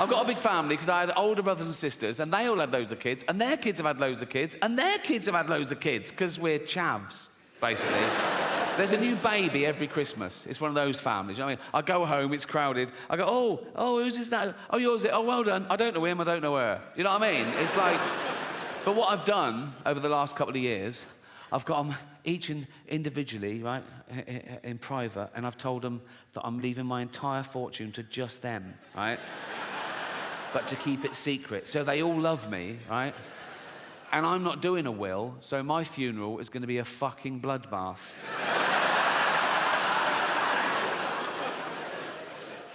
I've got a big family because I had older brothers and sisters, and they all had loads of kids, and their kids have had loads of kids, and their kids have had loads of kids, because we're chavs, basically. There's a new baby every Christmas. It's one of those families. You know what I mean? I go home, it's crowded. I go, oh, who's this? That? Oh, yours is it? Oh, well done. I don't know him, I don't know her. You know what I mean? It's like... But what I've done over the last couple of years, I've got them each individually, right, in private, and I've told them that I'm leaving my entire fortune to just them, right? But to keep it secret. So they all love me, right? And I'm not doing a will, so my funeral is going to be a fucking bloodbath.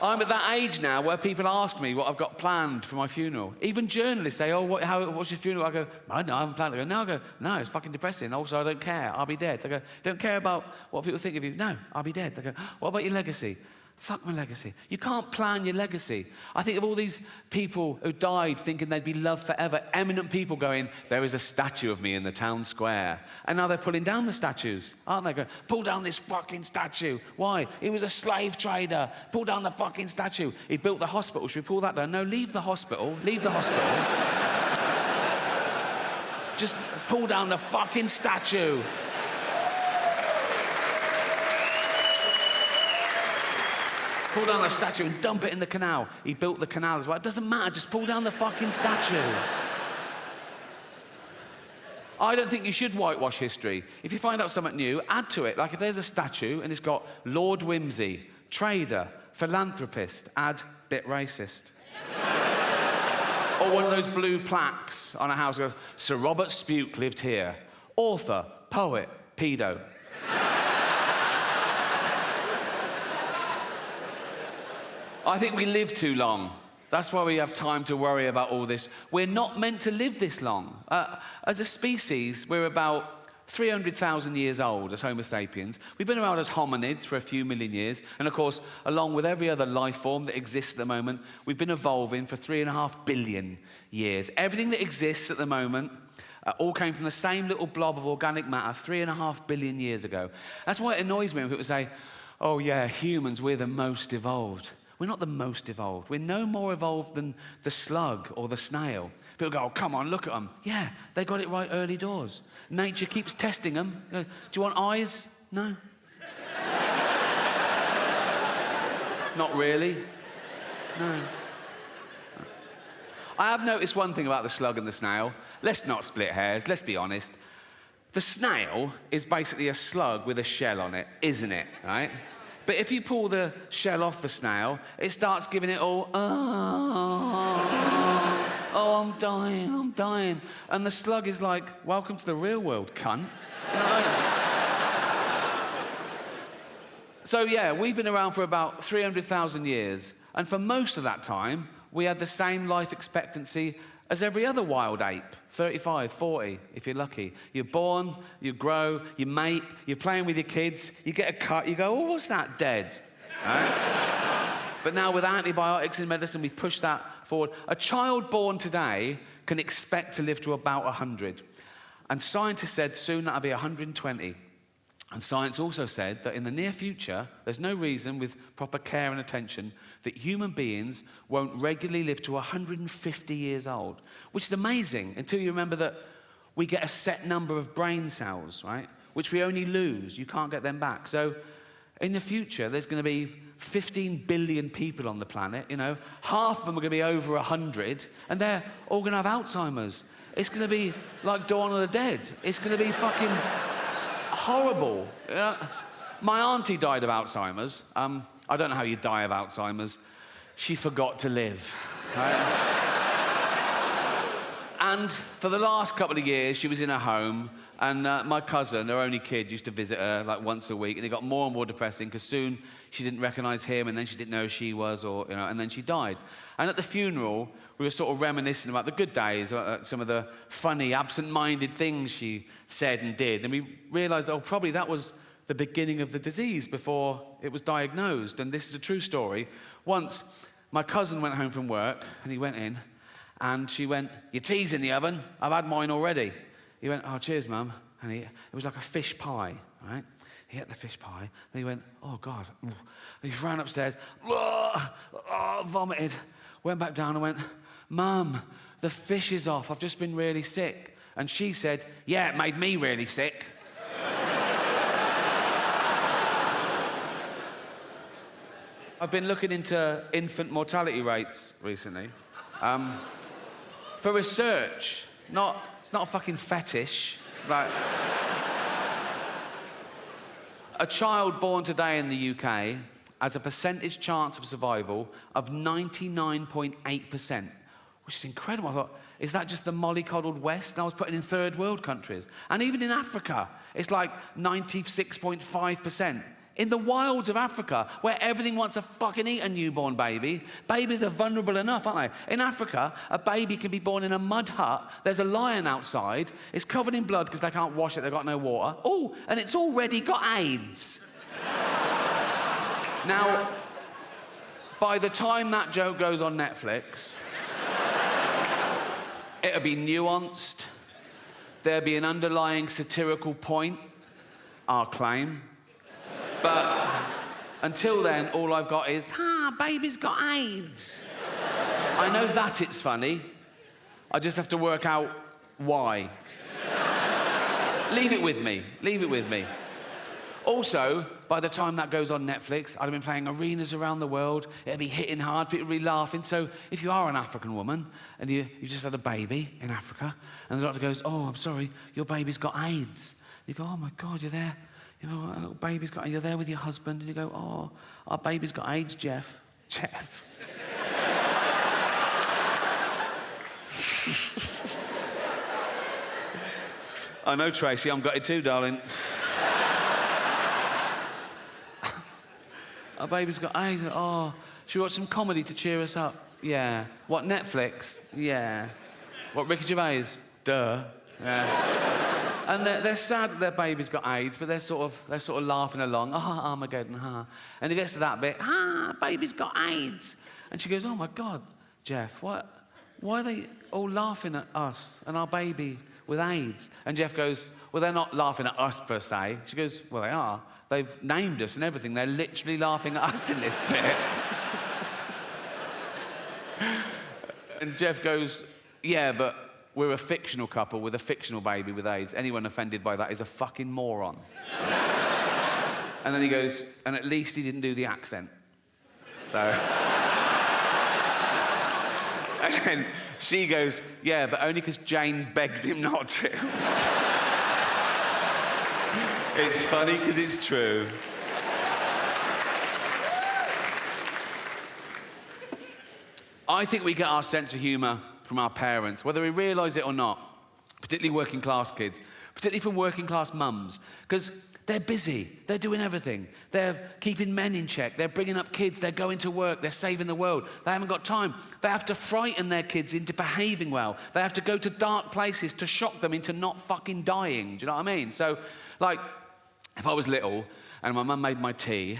I'm at that age now where people ask me what I've got planned for my funeral. Even journalists say, what's your funeral? I go, I don't know, I haven't planned it. I go, no, it's fucking depressing. Also, I don't care. I'll be dead. They go, don't care about what people think of you. No, I'll be dead. They go, what about your legacy? Fuck my legacy. You can't plan your legacy. I think of all these people who died thinking they'd be loved forever, eminent people going, there is a statue of me in the town square. And now they're pulling down the statues, aren't they? Going, pull down this fucking statue. Why? He was a slave trader. Pull down the fucking statue. He built the hospital. Should we pull that down? No, leave the hospital. Leave the hospital. Just pull down the fucking statue. Pull down the statue and dump it in the canal. He built the canal as well. It doesn't matter, just pull down the fucking statue. I don't think you should whitewash history. If you find out something new, add to it. Like if there's a statue and it's got Lord Whimsy, trader, philanthropist, add bit racist. Or one of those blue plaques on a house, go, Sir Robert Spuke lived here. Author, poet, pedo. I think we live too long. That's why we have time to worry about all this. We're not meant to live this long. As a species, we're about 300,000 years old as Homo sapiens. We've been around as hominids for a few million years. And of course, along with every other life form that exists at the moment, we've been evolving for 3.5 billion years. Everything that exists at the moment all came from the same little blob of organic matter 3.5 billion years ago. That's why it annoys me when people say, oh yeah, humans, we're the most evolved. We're not the most evolved. We're no more evolved than the slug or the snail. People go, oh, come on, look at them. Yeah, they got it right early doors. Nature keeps testing them. Do you want eyes? No. Not really. No. I have noticed one thing about the slug and the snail. Let's not split hairs, let's be honest. The snail is basically a slug with a shell on it, isn't it, right? But if you pull the shell off the snail, it starts giving it all, I'm dying. And the slug is like, welcome to the real world, cunt. You know what I mean? So yeah, we've been around for about 300,000 years. And for most of that time, we had the same life expectancy as every other wild ape, 35, 40, if you're lucky. You're born, you grow, you mate, you're playing with your kids, you get a cut, you go, oh, what's that, dead? Right? But now with antibiotics and medicine, we've pushed that forward. A child born today can expect to live to about 100. And scientists said soon that'll be 120. And science also said that in the near future, there's no reason with proper care and attention that human beings won't regularly live to 150 years old, which is amazing until you remember that we get a set number of brain cells, right, which we only lose. You can't get them back. So in the future, there's going to be 15 billion people on the planet, you know. Half of them are going to be over 100, and they're all going to have Alzheimer's. It's going to be like Dawn of the Dead. It's going to be fucking horrible. You know? My auntie died of Alzheimer's. I don't know how you die of Alzheimer's. She forgot to live. Right? And for the last couple of years, she was in her home, and my cousin, her only kid, used to visit her like once a week, and it got more and more depressing because soon she didn't recognize him, and then she didn't know who she was, or, you know, and then she died. And at the funeral, we were sort of reminiscing about the good days, some of the funny, absent-minded things she said and did, and we realized, oh, probably that was the beginning of the disease before it was diagnosed. And this is a true story. Once, my cousin went home from work, and he went in, and she went, your tea's in the oven, I've had mine already. He went, oh, cheers, Mum. And it was like a fish pie, right? He ate the fish pie, and he went, oh, God. And he ran upstairs, vomited, Went back down and went, Mum, the fish is off. I've just been really sick. And she said, yeah, it made me really sick. I've been looking into infant mortality rates recently. For research, it's not a fucking fetish. Like, a child born today in the UK has a percentage chance of survival of 99.8%, which is incredible. I thought, is that just the mollycoddled West? And I was putting in third world countries. And even in Africa, it's like 96.5%. In the wilds of Africa, where everything wants to fucking eat a newborn baby, babies are vulnerable enough, aren't they? In Africa, a baby can be born in a mud hut. There's a lion outside. It's covered in blood because they can't wash it. They've got no water. Oh, and it's already got AIDS. Now, by the time that joke goes on Netflix, it'll be nuanced. There'll be an underlying satirical point, I'll claim. But until then, all I've got is, baby's got AIDS. I know that it's funny. I just have to work out why. Leave it with me. Leave it with me. Also, by the time that goes on Netflix, I'd have been playing arenas around the world. It'll be hitting hard, people will be laughing. So if you are an African woman and you just had a baby in Africa, and the doctor goes, oh, I'm sorry, your baby's got AIDS. You go, oh my God, you're there. You know, a little baby's got, you're there with your husband, and you go, oh, our baby's got AIDS, Jeff. Jeff. I know, Tracy, I'm gutted too, darling. Our baby's got AIDS. Oh, should we watch some comedy to cheer us up? Yeah. What, Netflix? Yeah. What, Ricky Gervais? Duh. Yeah. And they're sad that their baby's got AIDS, but they're sort of laughing along. Armageddon, And it gets to that bit, baby's got AIDS. And she goes, oh my God, Jeff, why are they all laughing at us and our baby with AIDS? And Jeff goes, well, they're not laughing at us per se. She goes, well, they are. They've named us and everything. They're literally laughing at us in this bit. And Jeff goes, yeah, but we're a fictional couple with a fictional baby with AIDS. Anyone offended by that is a fucking moron. And then he goes, and at least he didn't do the accent. So... And then she goes, yeah, but only because Jane begged him not to. It's funny because it's true. I think we get our sense of humour from our parents, whether we realise it or not, particularly working class kids, particularly from working class mums, because they're busy, they're doing everything. They're keeping men in check, they're bringing up kids, they're going to work, they're saving the world. They haven't got time. They have to frighten their kids into behaving well. They have to go to dark places to shock them into not fucking dying. Do you know what I mean? So, like, if I was little and my mum made my tea,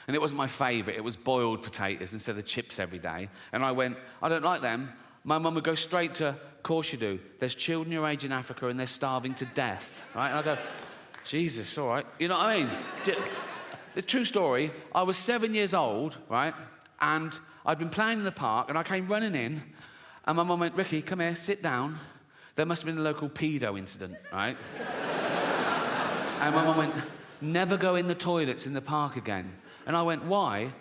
and it wasn't my favourite, it was boiled potatoes instead of chips every day, and I went, I don't like them, my mum would go straight to, of course you do. There's children your age in Africa and they're starving to death, right? And I go, Jesus, all right. You know what I mean? The true story, I was 7 years old, right? And I'd been playing in the park and I came running in and my mum went, Ricky, come here, sit down. There must have been a local pedo incident, right? And my mum went, never go in the toilets in the park again. And I went, why?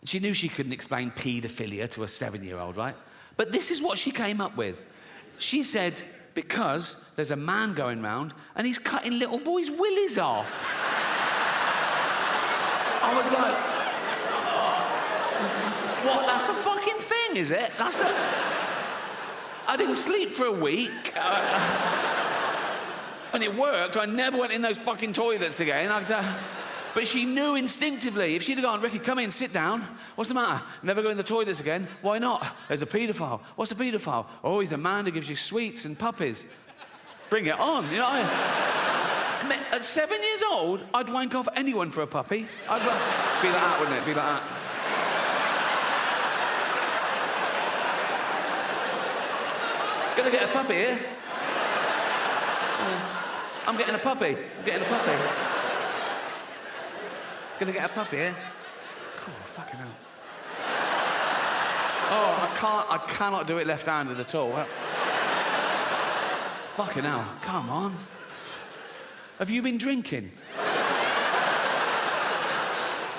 She knew she couldn't explain paedophilia to a 7-year-old, right? But this is what she came up with. She said, because there's a man going round and he's cutting little boys' willies off. I was like, what? That's a fucking thing, is it? I didn't sleep for a week. And it worked. I never went in those fucking toilets again. But she knew instinctively. If she'd have gone, Ricky, come in, sit down. What's the matter? Never go in the toilets again. Why not? There's a paedophile. What's a paedophile? Oh, he's a man who gives you sweets and puppies. Bring it on, you know. At 7 years old, I'd wank off anyone for a puppy. I'd be like that, wouldn't it? Be like that. Gonna get a puppy here. I'm getting a puppy. I'm getting a puppy. Gonna get a puppy here. Oh, fucking hell. Oh, I I cannot do it left-handed at all. Fucking hell, come on. Have you been drinking?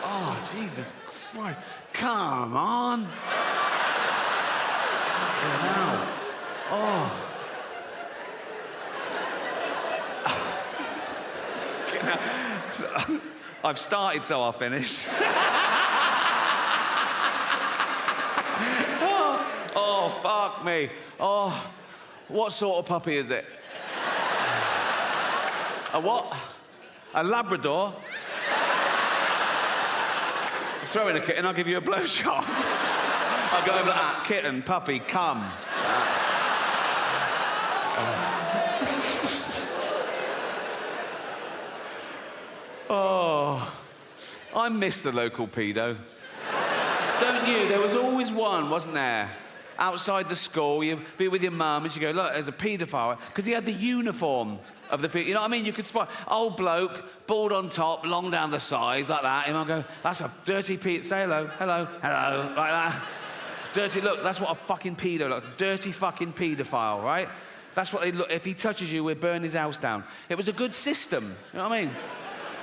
Oh, Jesus Christ. Come on. Fucking hell. Oh. I've started, so I'll finish. Oh, fuck me. Oh, what sort of puppy is it? A what? A Labrador? Throw in a kitten, I'll give you a blowjob. I'll go over like that. Kitten, puppy, come. Oh, I miss the local pedo. Don't you? There was always one, wasn't there? Outside the school, you'd be with your mum and she'd go, look, there's a paedophile. Because he had the uniform of the pedo. You know what I mean? You could spot, old bloke, bald on top, long down the side, like that. And I'll go, that's a dirty pedo. Say hello, hello, hello, like that. Dirty, look, that's what a fucking pedo looks like. Dirty fucking paedophile, right? That's what they look. If he touches you, we'll burn his house down. It was a good system, you know what I mean?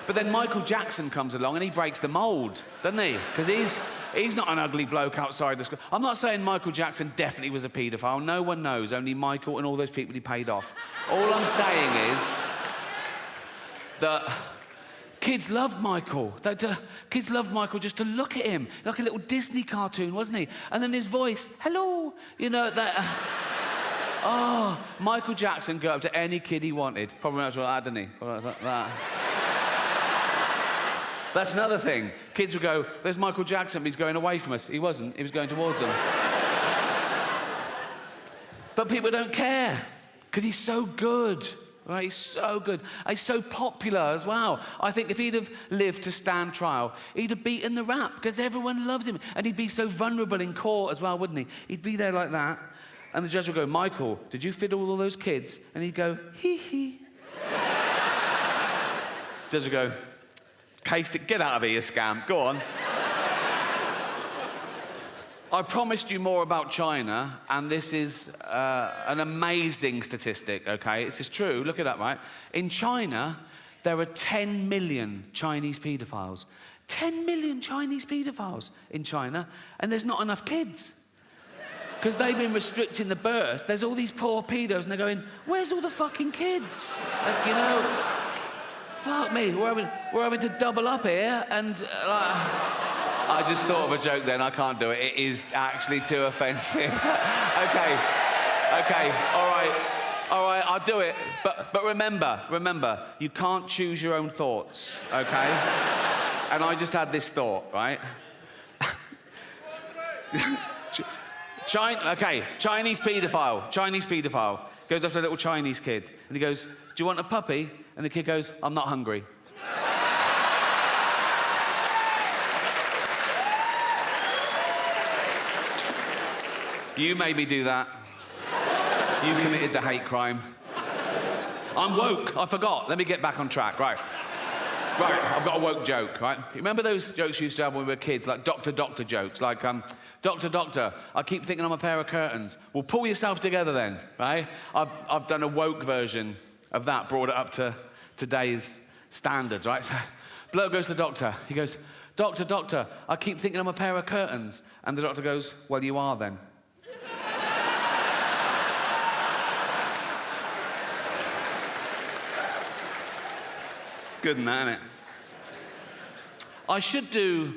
But then Michael Jackson comes along and he breaks the mould, doesn't he? Because he's not an ugly bloke outside the school. I'm not saying Michael Jackson definitely was a paedophile. No one knows, only Michael and all those people he paid off. All I'm saying is that kids loved Michael. Kids loved Michael just to look at him, like a little Disney cartoon, wasn't he? And then his voice, hello, you know, that... Oh, Michael Jackson go up to any kid he wanted. Probably not like that, didn't he? Probably like that. That's another thing. Kids would go, there's Michael Jackson, but he's going away from us. He wasn't. He was going towards them. But people don't care, because he's so good. Right? He's so good. He's so popular as well. I think if he'd have lived to stand trial, he'd have beaten the rap, because everyone loves him. And he'd be so vulnerable in court as well, wouldn't he? He'd be there like that. And the judge would go, Michael, did you fiddle all those kids? And he'd go, hee. Judge would go, cased it, get out of here, you scam. Go on. I promised you more about China, and this is an amazing statistic, okay? This is true, look it up, right? In China, there are 10 million Chinese paedophiles. 10 million Chinese paedophiles in China, and there's not enough kids. Because they've been restricting the birth. There's all these poor pedos, and they're going, where's all the fucking kids? Like, you know... Fuck me, we're having to double up here, and I just thought of a joke then, I can't do it. It is actually too offensive. Okay, all right, I'll do it. But remember, you can't choose your own thoughts, okay? And I just had this thought, right? Chinese paedophile goes up to a little Chinese kid, and he goes, do you want a puppy? And the kid goes, I'm not hungry. You made me do that. You committed the hate crime. I'm woke, I forgot. Let me get back on track, right. I've got a woke joke, right? You remember those jokes we used to have when we were kids, like doctor jokes, like, doctor, I keep thinking I'm a pair of curtains. Well, pull yourself together then, right? I've done a woke version of that, brought it up to today's standards, right? So, bloke goes to the doctor. He goes, doctor, I keep thinking I'm a pair of curtains. And the doctor goes, well, you are then. Good in that, innit? I should do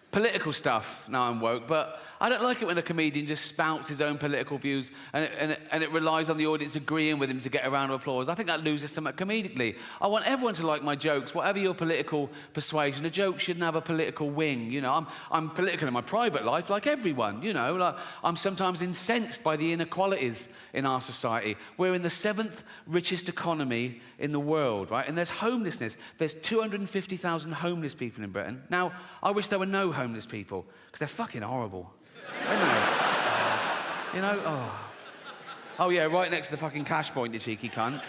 political stuff now I'm woke, but I don't like it when a comedian just spouts his own political views and it relies on the audience agreeing with him to get a round of applause. I think that loses something comedically. I want everyone to like my jokes, whatever your political persuasion. A joke shouldn't have a political wing, you know. I'm political in my private life, like everyone, you know. Like, I'm sometimes incensed by the inequalities in our society. We're in the 7th richest economy in the world, right? And there's homelessness. There's 250,000 homeless people in Britain. Now, I wish there were no homeless people, because they're fucking horrible. Isn't they? You know? Oh, yeah, right next to the fucking cash point, you cheeky cunt.